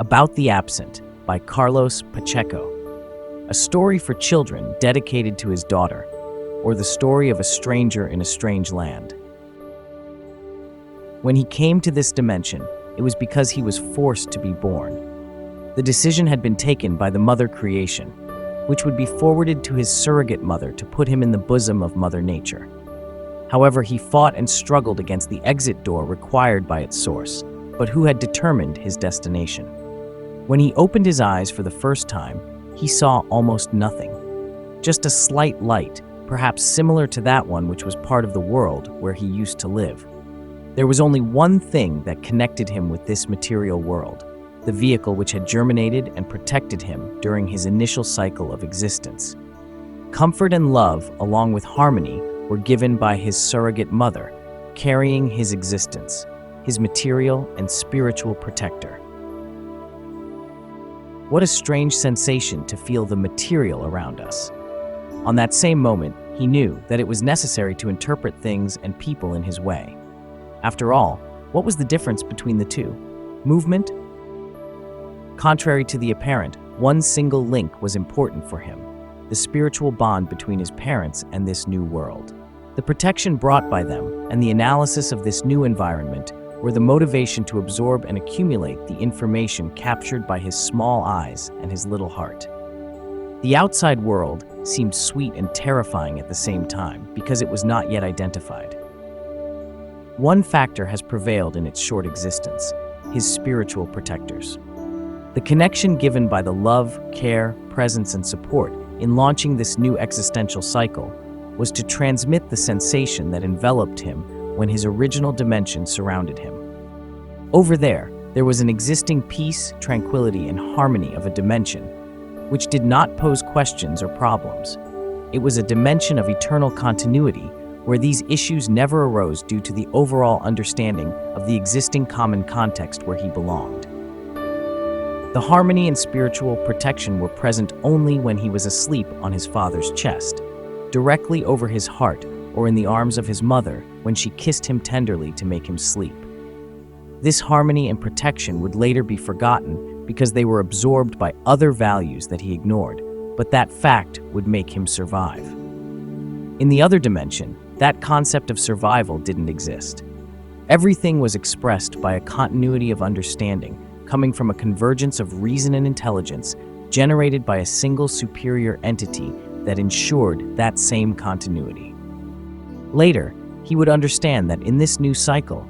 About the Absent by Carlos Pacheco. A story for children dedicated to his daughter, or the story of a stranger in a strange land. When he came to this dimension, it was because he was forced to be born. The decision had been taken by the Mother Creation, which would be forwarded to his surrogate mother to put him in the bosom of Mother Nature. However, he fought and struggled against the exit door required by its source, but who had determined his destination. When he opened his eyes for the first time, he saw almost nothing. Just a slight light, perhaps similar to that one which was part of the world where he used to live. There was only one thing that connected him with this material world, the vehicle which had germinated and protected him during his initial cycle of existence. Comfort and love, along with harmony, were given by his surrogate mother, carrying his existence, his material and spiritual protector. What a strange sensation to feel the material around us. On that same moment, he knew that it was necessary to interpret things and people in his way. After all, what was the difference between the two? Movement? Contrary to the apparent, one single link was important for him, the spiritual bond between his parents and this new world. The protection brought by them and the analysis of this new environment were the motivation to absorb and accumulate the information captured by his small eyes and his little heart. The outside world seemed sweet and terrifying at the same time because it was not yet identified. One factor has prevailed in its short existence: his spiritual protectors. The connection given by the love, care, presence, and support in launching this new existential cycle was to transmit the sensation that enveloped him when his original dimension surrounded him. Over there was an existing peace, tranquility, and harmony of a dimension which did not pose questions or problems. It was a dimension of eternal continuity where these issues never arose due to the overall understanding of the existing common context where he belonged. The harmony and spiritual protection were present only when he was asleep on his father's chest, directly over his heart, or in the arms of his mother when she kissed him tenderly to make him sleep. This harmony and protection would later be forgotten because they were absorbed by other values that he ignored, but that fact would make him survive. In the other dimension, that concept of survival didn't exist. Everything was expressed by a continuity of understanding coming from a convergence of reason and intelligence generated by a single superior entity that ensured that same continuity. Later, he would understand that in this new cycle,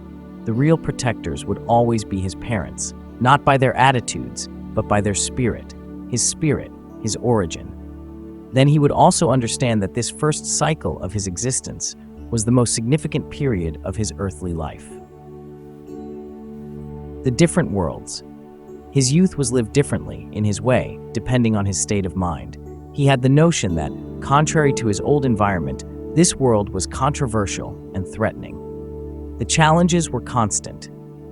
the real protectors would always be his parents, not by their attitudes, but by their spirit, his origin. Then he would also understand that this first cycle of his existence was the most significant period of his earthly life. The different worlds. His youth was lived differently, in his way, depending on his state of mind. He had the notion that, contrary to his old environment, this world was controversial and threatening. The challenges were constant,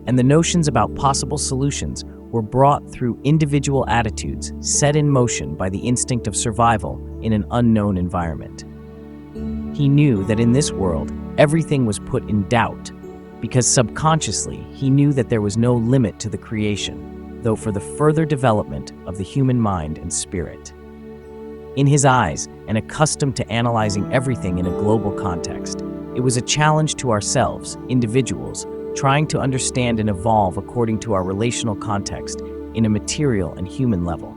and the notions about possible solutions were brought through individual attitudes set in motion by the instinct of survival in an unknown environment. He knew that in this world, everything was put in doubt, because subconsciously he knew that there was no limit to the creation, though for the further development of the human mind and spirit. In his eyes, and accustomed to analyzing everything in a global context, it was a challenge to ourselves, individuals, trying to understand and evolve according to our relational context in a material and human level.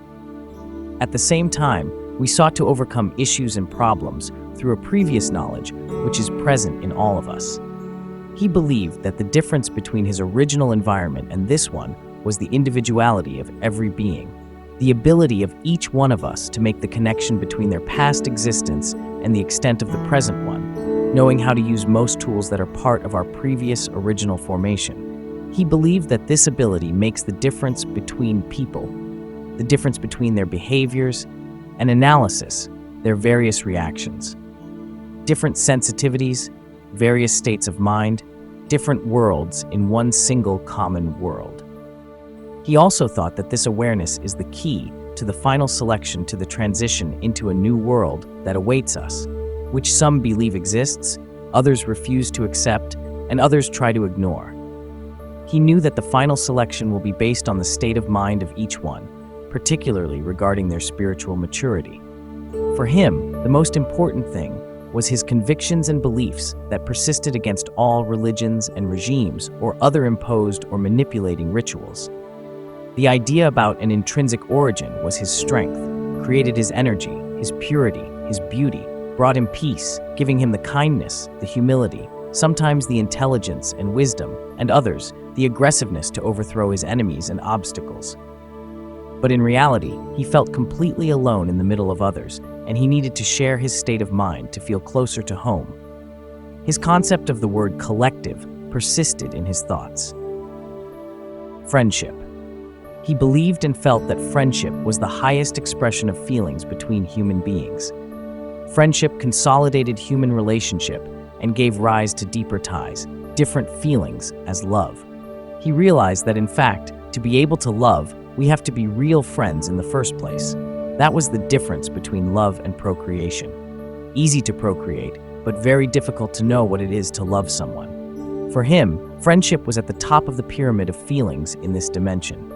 At the same time, we sought to overcome issues and problems through a previous knowledge which is present in all of us. He believed that the difference between his original environment and this one was the individuality of every being, the ability of each one of us to make the connection between their past existence and the extent of the present one, knowing how to use most tools that are part of our previous original formation. He believed that this ability makes the difference between people, the difference between their behaviors, and analysis, their various reactions. Different sensitivities, various states of mind, different worlds in one single common world. He also thought that this awareness is the key to the final selection to the transition into a new world that awaits us, which some believe exists, others refuse to accept, and others try to ignore. He knew that the final selection will be based on the state of mind of each one, particularly regarding their spiritual maturity. For him, the most important thing was his convictions and beliefs that persisted against all religions and regimes or other imposed or manipulating rituals. The idea about an intrinsic origin was his strength, created his energy, his purity, his beauty, brought him peace, giving him the kindness, the humility, sometimes the intelligence and wisdom, and others, the aggressiveness to overthrow his enemies and obstacles. But in reality, he felt completely alone in the middle of others, and he needed to share his state of mind to feel closer to home. His concept of the word collective persisted in his thoughts. Friendship. He believed and felt that friendship was the highest expression of feelings between human beings. Friendship consolidated human relationship and gave rise to deeper ties, different feelings as love. He realized that in fact, to be able to love, we have to be real friends in the first place. That was the difference between love and procreation. Easy to procreate, but very difficult to know what it is to love someone. For him, friendship was at the top of the pyramid of feelings in this dimension.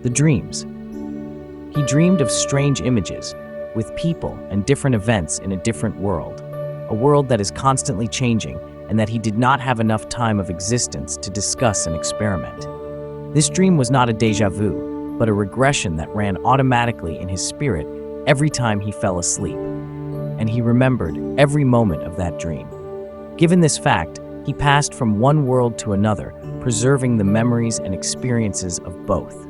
The dreams. He dreamed of strange images, with people and different events in a different world, a world that is constantly changing and that he did not have enough time of existence to discuss and experiment. This dream was not a déjà vu, but a regression that ran automatically in his spirit every time he fell asleep, and he remembered every moment of that dream. Given this fact, he passed from one world to another, preserving the memories and experiences of both.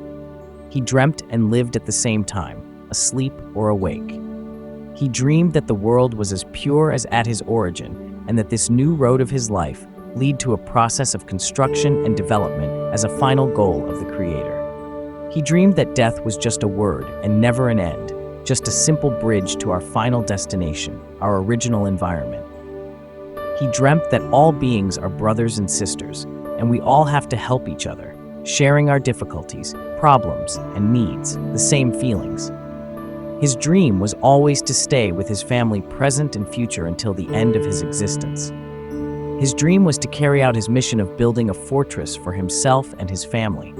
He dreamt and lived at the same time, asleep or awake. He dreamed that the world was as pure as at his origin, and that this new road of his life lead to a process of construction and development as a final goal of the Creator. He dreamed that death was just a word and never an end, just a simple bridge to our final destination, our original environment. He dreamt that all beings are brothers and sisters, and we all have to help each other, sharing our difficulties, problems, and needs, the same feelings. His dream was always to stay with his family present and future until the end of his existence. His dream was to carry out his mission of building a fortress for himself and his family.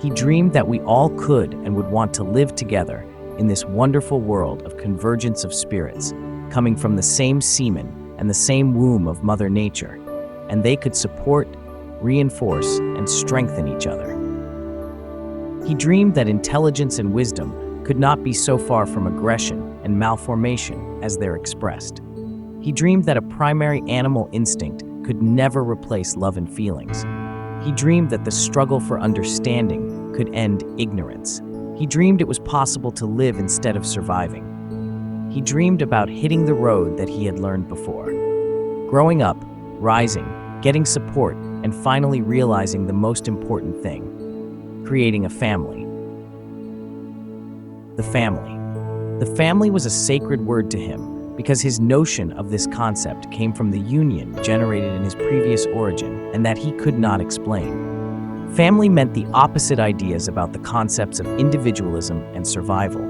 He dreamed that we all could and would want to live together in this wonderful world of convergence of spirits, coming from the same semen and the same womb of Mother Nature, and they could support, reinforce, and strengthen each other. He dreamed that intelligence and wisdom could not be so far from aggression and malformation as they're expressed. He dreamed that a primary animal instinct could never replace love and feelings. He dreamed that the struggle for understanding could end ignorance. He dreamed it was possible to live instead of surviving. He dreamed about hitting the road that he had learned before. Growing up, rising, getting support, and finally realizing the most important thing: creating a family. The family. The family was a sacred word to him because his notion of this concept came from the union generated in his previous origin and that he could not explain. Family meant the opposite ideas about the concepts of individualism and survival.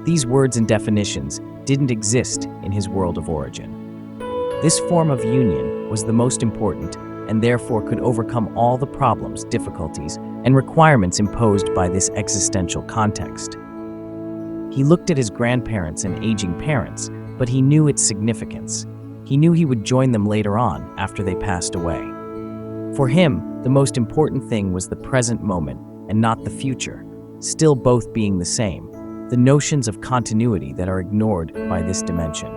These words and definitions didn't exist in his world of origin. This form of union was the most important and therefore could overcome all the problems, difficulties, and requirements imposed by this existential context. He looked at his grandparents and aging parents, but he knew its significance. He knew he would join them later on after they passed away. For him, the most important thing was the present moment and not the future, still both being the same, the notions of continuity that are ignored by this dimension.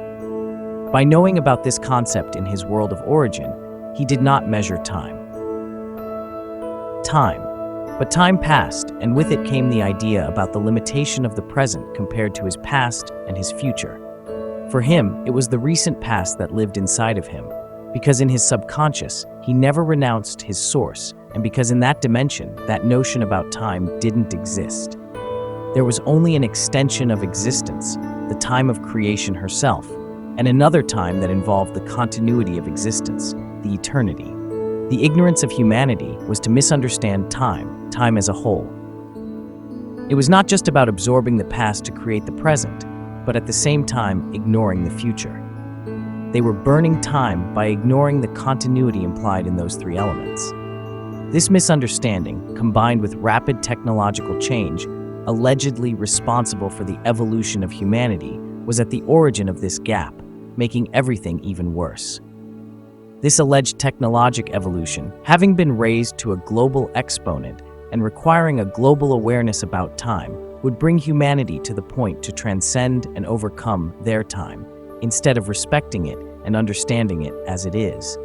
By knowing about this concept in his world of origin, he did not measure time. But time passed, and with it came the idea about the limitation of the present compared to his past and his future. For him, it was the recent past that lived inside of him, because in his subconscious, he never renounced his source, and because in that dimension, that notion about time didn't exist. There was only an extension of existence, the time of creation herself, and another time that involved the continuity of existence, the eternity. The ignorance of humanity was to misunderstand time as a whole. It was not just about absorbing the past to create the present, but at the same time ignoring the future. They were burning time by ignoring the continuity implied in those three elements. This misunderstanding, combined with rapid technological change, allegedly responsible for the evolution of humanity, was at the origin of this gap, making everything even worse. This alleged technologic evolution, having been raised to a global exponent and requiring a global awareness about time, would bring humanity to the point to transcend and overcome their time, instead of respecting it and understanding it as it is.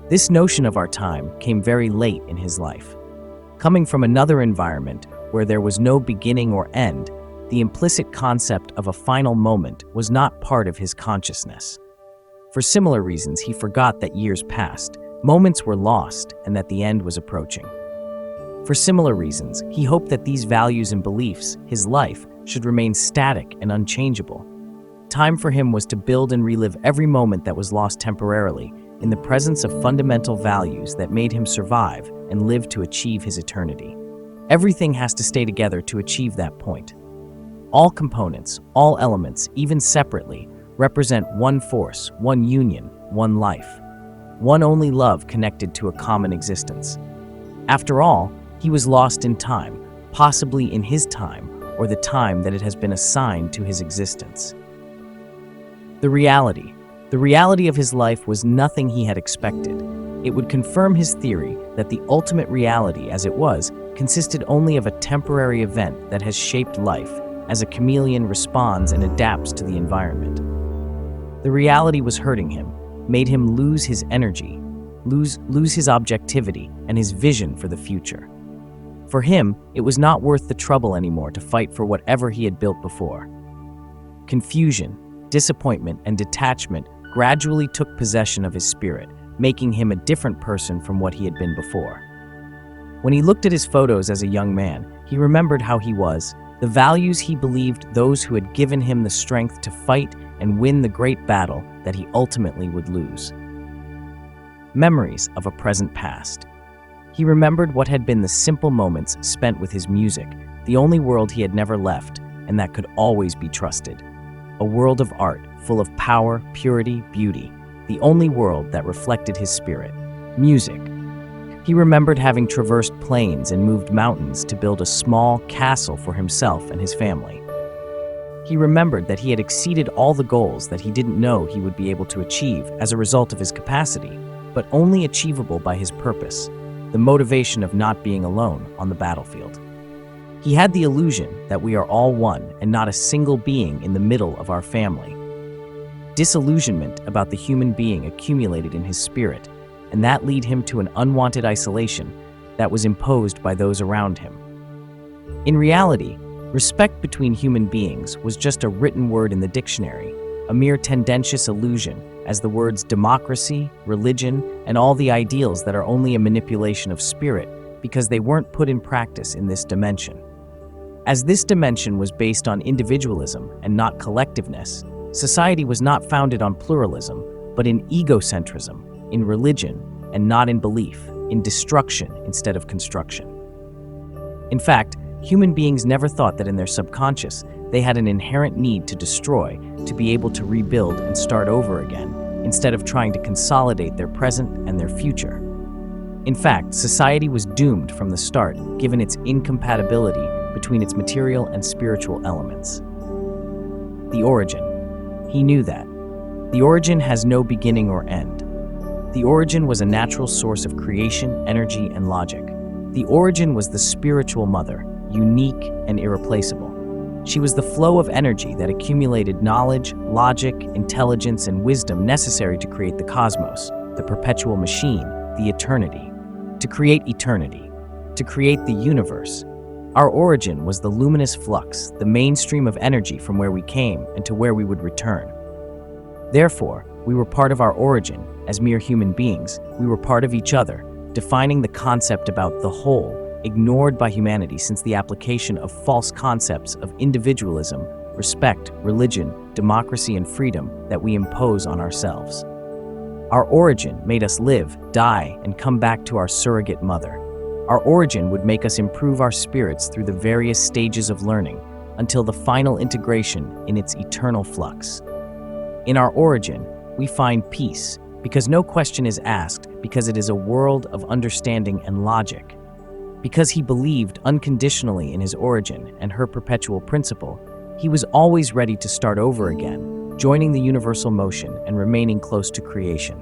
This notion of our time came very late in his life. Coming from another environment where there was no beginning or end, the implicit concept of a final moment was not part of his consciousness. For similar reasons, he forgot that years passed, moments were lost, and that the end was approaching. For similar reasons, he hoped that these values and beliefs, his life, should remain static and unchangeable. Time for him was to build and relive every moment that was lost temporarily, in the presence of fundamental values that made him survive and live to achieve his eternity. Everything has to stay together to achieve that point. All components, all elements, even separately, represent one force, one union, one life, one only love connected to a common existence. After all, he was lost in time, possibly in his time or the time that it has been assigned to his existence. The reality of his life was nothing he had expected. It would confirm his theory that the ultimate reality, as it was, consisted only of a temporary event that has shaped life, as a chameleon responds and adapts to the environment. The reality was hurting him, made him lose his energy, lose his objectivity and his vision for the future. For him, it was not worth the trouble anymore to fight for whatever he had built before. Confusion, disappointment, and detachment gradually took possession of his spirit, making him a different person from what he had been before. When he looked at his photos as a young man, he remembered how he was, the values he believed, those who had given him the strength to fight and win the great battle that he ultimately would lose. Memories of a present past. He remembered what had been the simple moments spent with his music, the only world he had never left and that could always be trusted. A world of art, full of power, purity, beauty, the only world that reflected his spirit. Music. He remembered having traversed plains and moved mountains to build a small castle for himself and his family. He remembered that he had exceeded all the goals that he didn't know he would be able to achieve as a result of his capacity, but only achievable by his purpose, the motivation of not being alone on the battlefield. He had the illusion that we are all one and not a single being in the middle of our family. Disillusionment about the human being accumulated in his spirit, and that led him to an unwanted isolation that was imposed by those around him. In reality, respect between human beings was just a written word in the dictionary, a mere tendentious illusion, as the words democracy, religion, and all the ideals that are only a manipulation of spirit because they weren't put in practice in this dimension. As this dimension was based on individualism and not collectiveness, society was not founded on pluralism, but in egocentrism, in religion, and not in belief, in destruction instead of construction. In fact, human beings never thought that in their subconscious, they had an inherent need to destroy, to be able to rebuild and start over again, instead of trying to consolidate their present and their future. In fact, society was doomed from the start, given its incompatibility between its material and spiritual elements. The origin. He knew that. The origin has no beginning or end. The origin was a natural source of creation, energy, and logic. The origin was the spiritual mother, unique and irreplaceable. She was the flow of energy that accumulated knowledge, logic, intelligence, and wisdom necessary to create the cosmos, the perpetual machine, the eternity. To create eternity, to create the universe. Our origin was the luminous flux, the mainstream of energy from where we came and to where we would return. Therefore, we were part of our origin. As mere human beings, we were part of each other, defining the concept about the whole, ignored by humanity since the application of false concepts of individualism, respect, religion, democracy, and freedom that we impose on ourselves. Our origin made us live, die, and come back to our surrogate mother. Our origin would make us improve our spirits through the various stages of learning until the final integration in its eternal flux. In our origin, we find peace, Because no question is asked, because it is a world of understanding and logic. Because he believed unconditionally in his origin and her perpetual principle, he was always ready to start over again, joining the universal motion and remaining close to creation.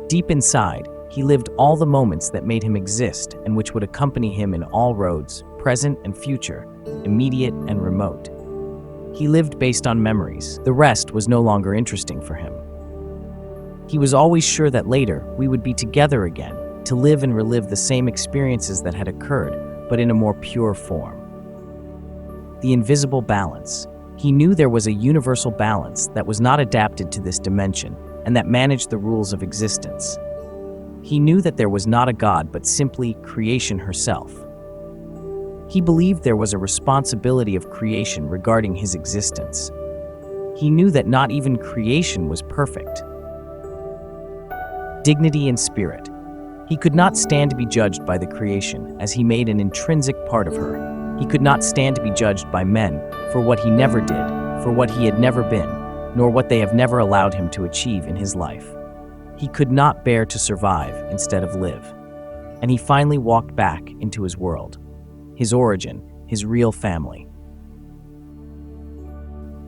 Deep inside, he lived all the moments that made him exist and which would accompany him in all roads, present and future, immediate and remote. He lived based on memories. The rest was no longer interesting for him. He was always sure that later we would be together again, to live and relive the same experiences that had occurred, but in a more pure form. The invisible balance. He knew there was a universal balance that was not adapted to this dimension and that managed the rules of existence. He knew that there was not a God, but simply creation herself. He believed there was a responsibility of creation regarding his existence. He knew that not even creation was perfect. Dignity and spirit. He could not stand to be judged by the creation, as he made an intrinsic part of her. He could not stand to be judged by men for what he never did, for what he had never been, nor what they have never allowed him to achieve in his life. He could not bear to survive instead of live. And he finally walked back into his world, his origin, his real family.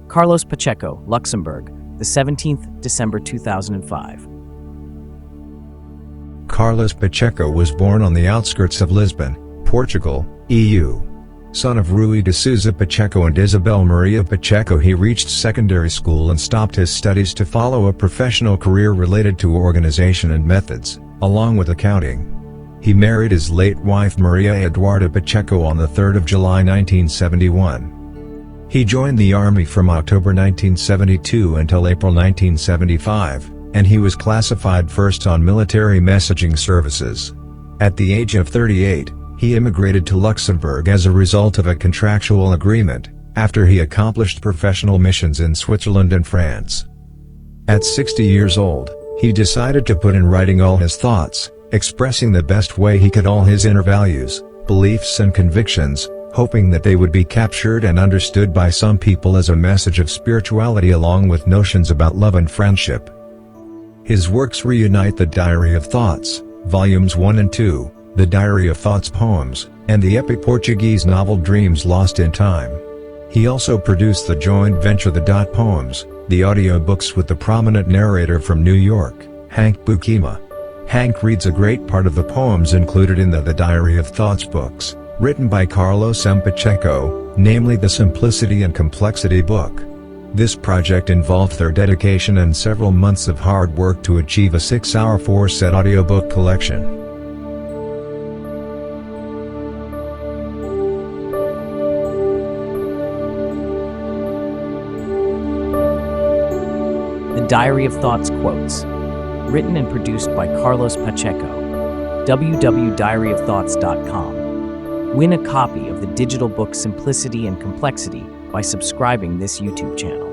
Carlos Pacheco, Luxembourg, the 17th December 2005. Carlos Pacheco was born on the outskirts of Lisbon, Portugal, EU. Son of Rui de Souza Pacheco and Isabel Maria Pacheco, he reached secondary school and stopped his studies to follow a professional career related to organization and methods, along with accounting. He married his late wife Maria Eduarda Pacheco on the 3rd of July 1971. He joined the army from October 1972 until April 1975, and he was classified first on military messaging services. At the age of 38, he immigrated to Luxembourg as a result of a contractual agreement, after he accomplished professional missions in Switzerland and France. At 60 years old, he decided to put in writing all his thoughts, expressing the best way he could all his inner values, beliefs and convictions, hoping that they would be captured and understood by some people as a message of spirituality along with notions about love and friendship. His works reunite the Diary of Thoughts, Volumes 1 and 2, the Diary of Thoughts poems, and the epic Portuguese novel Dreams Lost in Time. He also produced the joint venture The Dot Poems, the audiobooks with the prominent narrator from New York, Hank Bukima. Hank reads a great part of the poems included in the Diary of Thoughts books, written by Carlos M. Pacheco, namely the Simplicity and Complexity book. This project involved their dedication and several months of hard work to achieve a 6-hour 4-set audiobook collection. The Diary of Thoughts quotes. Written and produced by Carlos Pacheco. www.diaryofthoughts.com. Win a copy of the digital book Simplicity and Complexity by subscribing this YouTube channel.